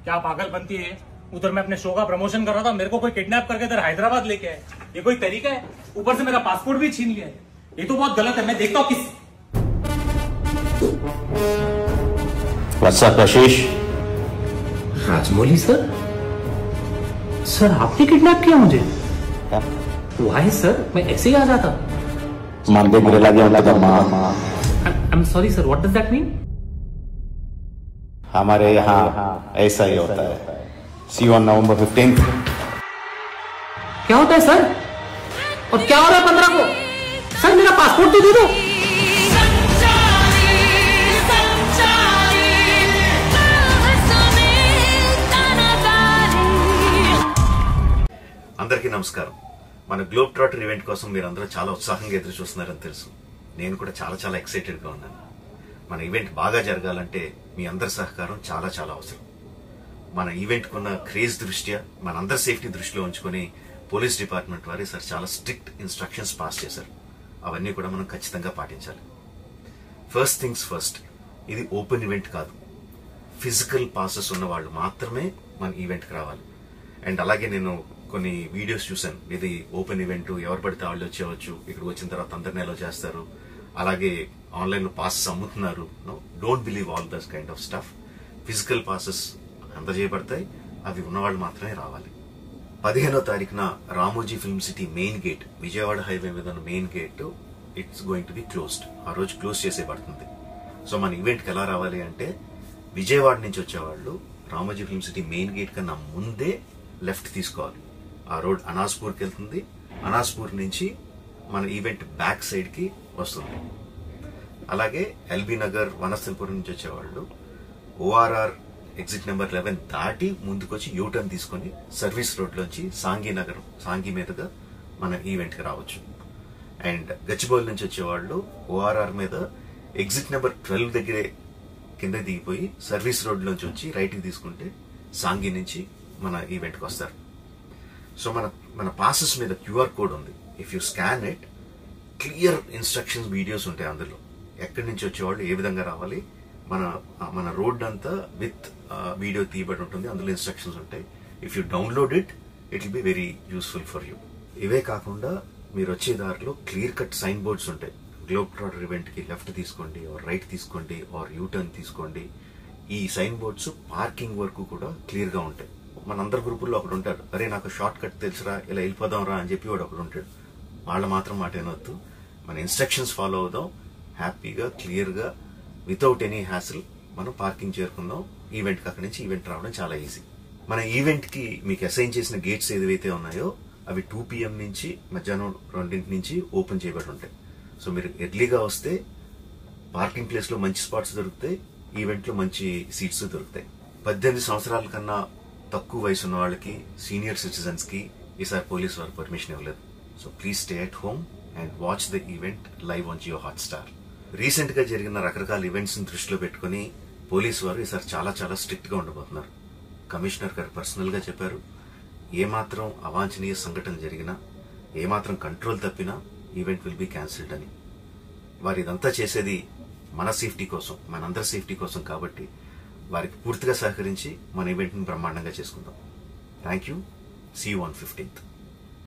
क्या पागलपंती है। उधर मैं अपने शो का प्रमोशन कर रहा था, मेरे को कोई किडनैप करके इधर हैदराबाद लेके आए। ये कोई तरीका है? ऊपर से मेरा पासपोर्ट भी छीन लिया है। ये तो बहुत गलत है। मैं देखता हूँ किस What's up, आशीष? राजमौली सर, सर आपने किडनैप किया मुझे? वाई सर, मैं ऐसे ही आ जाता। मानदेय मेरे लगे होता माँ। I'm sorry sir, what does that mean? हमारे यहाँ ऐसा ही होता है। See you on November 15th. क्या होता है सर? और क्या हो रहा है 15 को? सर मेरा पासपोर्ट तो दे दो। అందరికీ నమస్కారం. మన గ్లోబ్ ట్రాటర్ ఈవెంట్ కోసం మీరందరూ చాలా ఉత్సాహంగా ఎదురు చూస్తున్నారని తెలుసు. నేను కూడా చాలా ఎక్సైటెడ్ గా ఉన్నాను. మన ఈవెంట్ బాగా జరగాలంటే మీ అందరి సహకారం చాలా అవసరం. మన ఈవెంట్ కున్న క్రేజ్ దృష్ట్యా మనందరి సేఫ్టీ దృష్టిలో ఉంచుకొని పోలీస్ డిపార్ట్మెంట్ వారు సార్ చాలా స్ట్రిక్ట్ ఇన్స్ట్రక్షన్స్ పాస్ చేశారు. అవన్నీ కూడా మనం ఖచ్చితంగా పాటించాలి. ఫస్ట్ థింగ్స్ ఫస్ట్, ఇది ఓపెన్ ఈవెంట్ కాదు. ఫిజికల్ పాసెస్ ఉన్న వాళ్ళు మాత్రమే మన ఈవెంట్కి రావాలి. అండ్ అలాగే నేను కొన్ని వీడియోస్ చూశాను, ఇది ఓపెన్ ఈవెంట్, ఎవరు పడితే వాళ్ళు వచ్చేవచ్చు, ఇక్కడికి వచ్చిన తర్వాత అందరినీ ఎలా చేస్తారు, అలాగే ఆన్లైన్ లో పాసెస్ అమ్ముతున్నారు. Don't believe all this kind of stuff. Physical passes అందజేయబడతాయి, అవి ఉన్నవాళ్ళు మాత్రమే రావాలి. 15వ తారీఖున Ramoji film city main gate, Vijayawada highway మీద ఉన్న main gate it's going to be closed. ఆ రోజు క్లోజ్ చేసేయబడుతుంది. సో మన ఈవెంట్కి ఎలా రావాలి అంటే, విజయవాడ నుంచి వచ్చేవాళ్ళు Ramoji film city main gate కన్నా ముందే లెఫ్ట్ తీసుకోవాలి. ఆ రోడ్ అనాస్పూర్కి వెళ్తుంది. అనాస్పూర్ నుంచి మన ఈవెంట్ బ్యాక్ సైడ్ కి వస్తుంది. అలాగే ఎల్బీ నగర్, వనస్థలిపురం నుంచి వచ్చేవాళ్ళు ఓఆర్ఆర్ ఎగ్జిట్ నెంబర్ 11 దాటి ముందుకొచ్చి యూటర్న్ తీసుకుని సర్వీస్ రోడ్ లోంచి సాంఘీ మీదుగా మన ఈవెంట్ కి రావచ్చు. అండ్ గచ్చిబౌలి నుంచి వచ్చేవాళ్ళు ఓఆర్ఆర్ మీద ఎగ్జిట్ నెంబర్ 12 దగ్గరే కింద దిగిపోయి సర్వీస్ రోడ్ లోంచి వచ్చి రైట్ కి తీసుకుంటే సాంఘీ నుంచి మన ఈవెంట్ కి వస్తారు. సో మన పాసెస్ మీద క్యూఆర్ కోడ్ ఉంది. If you scan it, clear instructions videos ఉంటాయి అందులో. ఎక్కడి నుంచి వచ్చేవాళ్ళు ఏ విధంగా రావాలి, మన రోడ్ అంతా విత్ వీడియో తీయబడి ఉంటుంది. అందులో ఇన్స్ట్రక్షన్స్ ఉంటాయి. If you download it will be very useful for you. ఇవే కాకుండా మీరు వచ్చే దారిలో క్లియర్ కట్ సైన్ బోర్డ్స్ ఉంటాయి. గ్లోబ్ ట్రాటర్ ఈవెంట్ కి లెఫ్ట్ తీసుకోండి, ఆర్ రైట్ తీసుకోండి, ఆర్ యూటర్న్ తీసుకోండి. ఈ సైన్ బోర్డ్స్ పార్కింగ్ వరకు కూడా క్లియర్ గా ఉంటాయి. మనందరి గ్రూపుల్లో ఒకడు ఉంటాడు, అరే నాకు షార్ట్ కట్ తెలుసురా, ఇలా వెళ్ళిపోదాం రా అని చెప్పి వాడు ఒకడు ఉంటాడు. వాళ్ళ మాత్రం మాట ఏనొద్దు. మన ఇన్స్ట్రక్షన్స్ ఫాలో అవుదాం. హ్యాపీగా క్లియర్ గా వితౌట్ ఎనీ హ్యాసిల్ మనం పార్కింగ్ చేరుకుందాం. ఈవెంట్ కి అక్కడి నుంచి ఈవెంట్ రావడం చాలా ఈజీ. మన ఈవెంట్ కి మీకు అసైన్ చేసిన గేట్స్ ఏదైతే ఉన్నాయో అవి 2 PM నుంచి మధ్యాహ్నం 2 నుంచి ఓపెన్ చేయబడి ఉంటాయి. సో మీరు ఎర్లీగా వస్తే పార్కింగ్ ప్లేస్ లో మంచి స్పాట్స్ దొరుకుతాయి, ఈవెంట్ లో మంచి సీట్స్ దొరుకుతాయి. 18 సంవత్సరాల కన్నా తక్కువ వయసు ఉన్న వాళ్ళకి, సీనియర్ సిటిజన్స్ కి ఈసారి పోలీసు వారు పర్మిషన్ ఇవ్వలేదు. So please stay at home and watch the event live on Jio Hotstar. Recent గా జరిగిన రకరకాల ఈవెంట్స్ ని దృష్టిలో పెట్టుకుని పోలీసు వారు ఈసారి చాలా స్ట్రిక్ట్ గా ఉండబోతున్నారు. కమిషనర్ గారు పర్సనల్ గా చెప్పారు, ఏమాత్రం అవాంఛనీయ సంఘటన జరిగినా, ఏమాత్రం కంట్రోల్ తప్పినా ఈవెంట్ విల్ బి క్యాన్సిల్డ్ అని. వారు ఇదంతా చేసేది మన సేఫ్టీ కోసం, మనందరి సేఫ్టీ కోసం. కాబట్టి వారికి పూర్తిగా సహకరించి మన ఈవెంట్ ని బ్రహ్మాండంగా చేసుకుందాం. Thank you. See you on 15th.